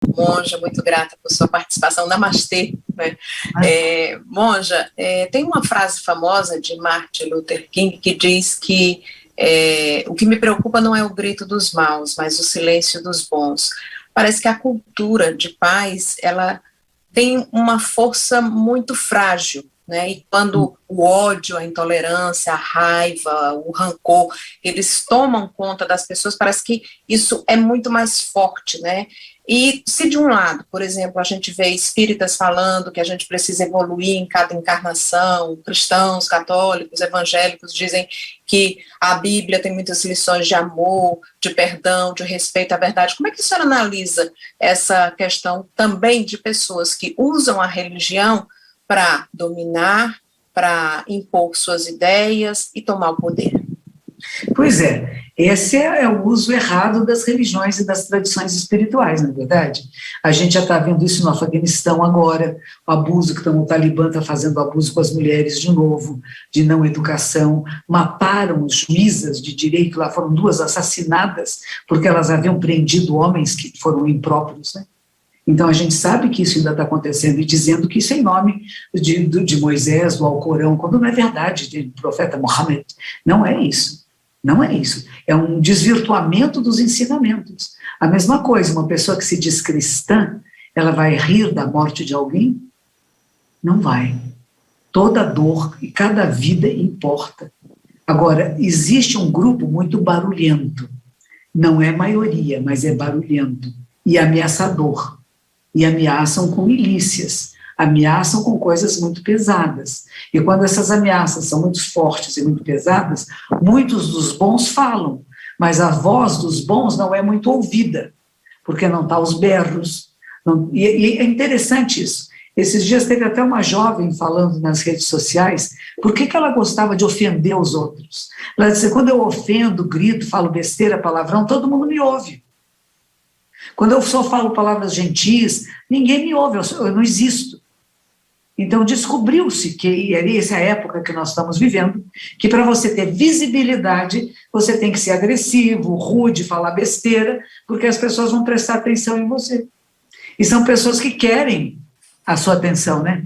Monja, muito grata por sua participação. Namastê. Né? Monja, tem uma frase famosa de Martin Luther King que diz que o que me preocupa não é o grito dos maus, mas o silêncio dos bons. Parece que a cultura de paz, ela tem uma força muito frágil, né? E quando o ódio, a intolerância, a raiva, o rancor, eles tomam conta das pessoas, parece que isso é muito mais forte, né? E se de um lado, por exemplo, a gente vê espíritas falando que a gente precisa evoluir em cada encarnação, cristãos, católicos, evangélicos dizem que a Bíblia tem muitas lições de amor, de perdão, de respeito à verdade. Como é que a senhora analisa essa questão também de pessoas que usam a religião para dominar, para impor suas ideias e tomar o poder? Pois é, esse é o uso errado das religiões e das tradições espirituais, na verdade. A gente já está vendo isso no Afeganistão agora, o abuso que o Talibã está fazendo, abuso com as mulheres de novo, de não educação, mataram os juízas de direito, lá foram 2 assassinadas, porque elas haviam prendido homens que foram impróprios, né? Então, a gente sabe que isso ainda está acontecendo, e dizendo que isso é em nome de Moisés, do Alcorão, quando não é verdade, do profeta Mohammed. Não é isso. Não é isso. É um desvirtuamento dos ensinamentos. A mesma coisa, uma pessoa que se diz cristã, ela vai rir da morte de alguém? Não vai. Toda dor e cada vida importa. Agora, existe um grupo muito barulhento. Não é maioria, mas é barulhento. E ameaçador. E ameaçam com milícias, ameaçam com coisas muito pesadas. E quando essas ameaças são muito fortes e muito pesadas, muitos dos bons falam, mas a voz dos bons não é muito ouvida, porque não está os berros. Não, e é interessante isso. Esses dias teve até uma jovem falando nas redes sociais por que ela gostava de ofender os outros. Ela disse, quando eu ofendo, grito, falo besteira, palavrão, todo mundo me ouve. Quando eu só falo palavras gentis, ninguém me ouve, eu não existo. Então, descobriu-se que, e essa é a época que nós estamos vivendo, que para você ter visibilidade, você tem que ser agressivo, rude, falar besteira, porque as pessoas vão prestar atenção em você. E são pessoas que querem a sua atenção, né?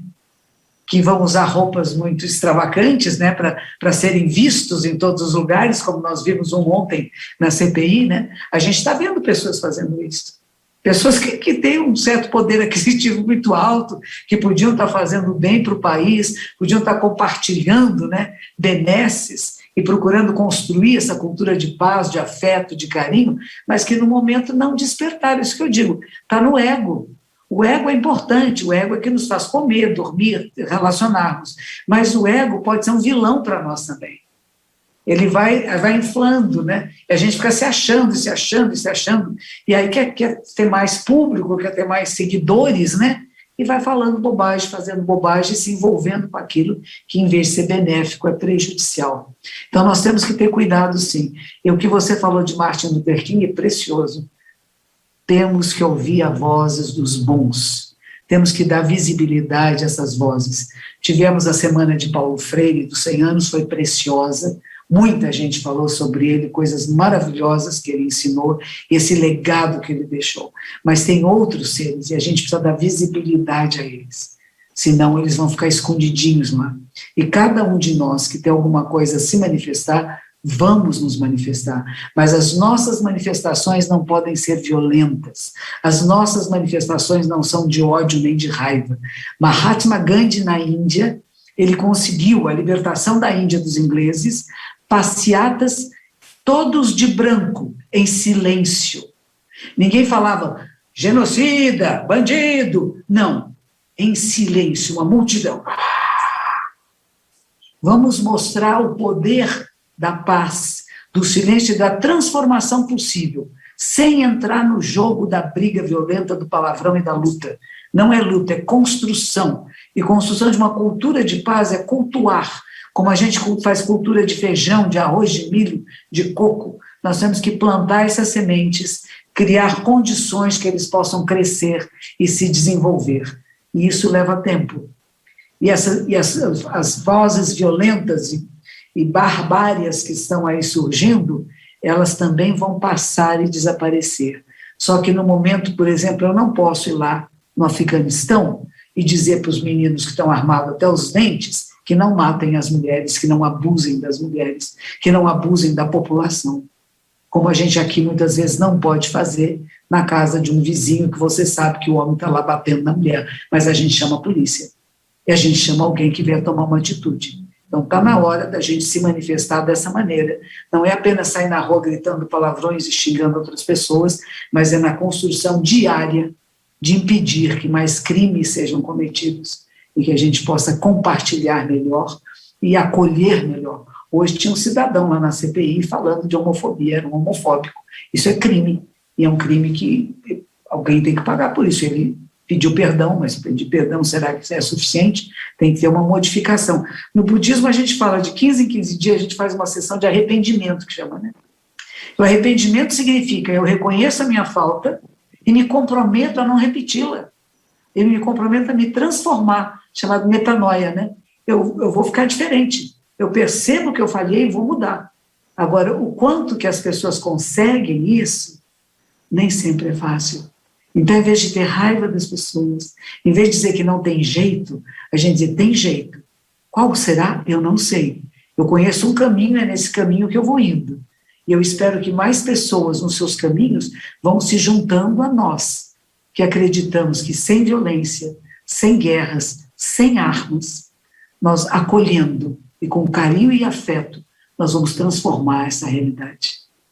Que vão usar roupas muito extravagantes, né, para serem vistos em todos os lugares, como nós vimos ontem na CPI, né? A gente está vendo pessoas fazendo isso. Pessoas que têm um certo poder aquisitivo muito alto, que podiam estar fazendo bem para o país, podiam estar compartilhando, né, benesses e procurando construir essa cultura de paz, de afeto, de carinho, mas que no momento não despertaram. Isso que eu digo, está no ego. O ego é importante, o ego é que nos faz comer, dormir, relacionarmos, mas o ego pode ser um vilão para nós também. Ele vai inflando, né? E a gente fica se achando, se achando, se achando, e aí quer ter mais público, quer ter mais seguidores, né? E vai falando bobagem, fazendo bobagem, se envolvendo com aquilo que, em vez de ser benéfico, é prejudicial. Então, nós temos que ter cuidado, sim. E o que você falou de Martin Luther King é precioso. Temos que ouvir as vozes dos bons. Temos que dar visibilidade a essas vozes. Tivemos a semana de Paulo Freire, dos 100 anos, foi preciosa. Muita gente falou sobre ele, coisas maravilhosas que ele ensinou, esse legado que ele deixou. Mas tem outros seres, e a gente precisa dar visibilidade a eles. Senão eles vão ficar escondidinhos lá. E cada um de nós que tem alguma coisa a se manifestar, vamos nos manifestar, mas as nossas manifestações não podem ser violentas, as nossas manifestações não são de ódio nem de raiva. Mahatma Gandhi, na Índia, ele conseguiu a libertação da Índia dos ingleses, passeatas todos de branco, em silêncio. Ninguém falava genocida, bandido, não, em silêncio, uma multidão. Vamos mostrar o poder da paz, do silêncio e da transformação possível, sem entrar no jogo da briga violenta, do palavrão e da luta. Não é luta, é construção. E construção de uma cultura de paz é cultuar. Como a gente faz cultura de feijão, de arroz, de milho, de coco, nós temos que plantar essas sementes, criar condições que eles possam crescer e se desenvolver. E isso leva tempo. E as vozes violentas e barbárias que estão aí surgindo, elas também vão passar e desaparecer. Só que no momento, por exemplo, eu não posso ir lá no Afeganistão e dizer para os meninos que estão armados até os dentes que não matem as mulheres, que não abusem das mulheres, que não abusem da população. Como a gente aqui muitas vezes não pode fazer na casa de um vizinho que você sabe que o homem está lá batendo na mulher, mas a gente chama a polícia. E a gente chama alguém que venha tomar uma atitude. Então está na hora da gente se manifestar dessa maneira. Não é apenas sair na rua gritando palavrões e xingando outras pessoas, mas é na construção diária de impedir que mais crimes sejam cometidos e que a gente possa compartilhar melhor e acolher melhor. Hoje tinha um cidadão lá na CPI falando de homofobia, era um homofóbico. Isso é crime, e é um crime que alguém tem que pagar por isso. Ele pediu perdão, mas pedir perdão, será que é suficiente? Tem que ter uma modificação. No budismo a gente fala de 15 em 15 dias, a gente faz uma sessão de arrependimento, que chama, né? O arrependimento significa eu reconheço a minha falta e me comprometo a não repeti-la. Eu me comprometo a me transformar, chamado metanoia, né? Eu vou ficar diferente. Eu percebo que eu falhei e vou mudar. Agora, o quanto que as pessoas conseguem isso, nem sempre é fácil. Então, em vez de ter raiva das pessoas, em vez de dizer que não tem jeito, a gente diz, tem jeito. Qual será? Eu não sei. Eu conheço um caminho, é nesse caminho que eu vou indo. E eu espero que mais pessoas nos seus caminhos vão se juntando a nós, que acreditamos que sem violência, sem guerras, sem armas, nós acolhendo e com carinho e afeto, nós vamos transformar essa realidade.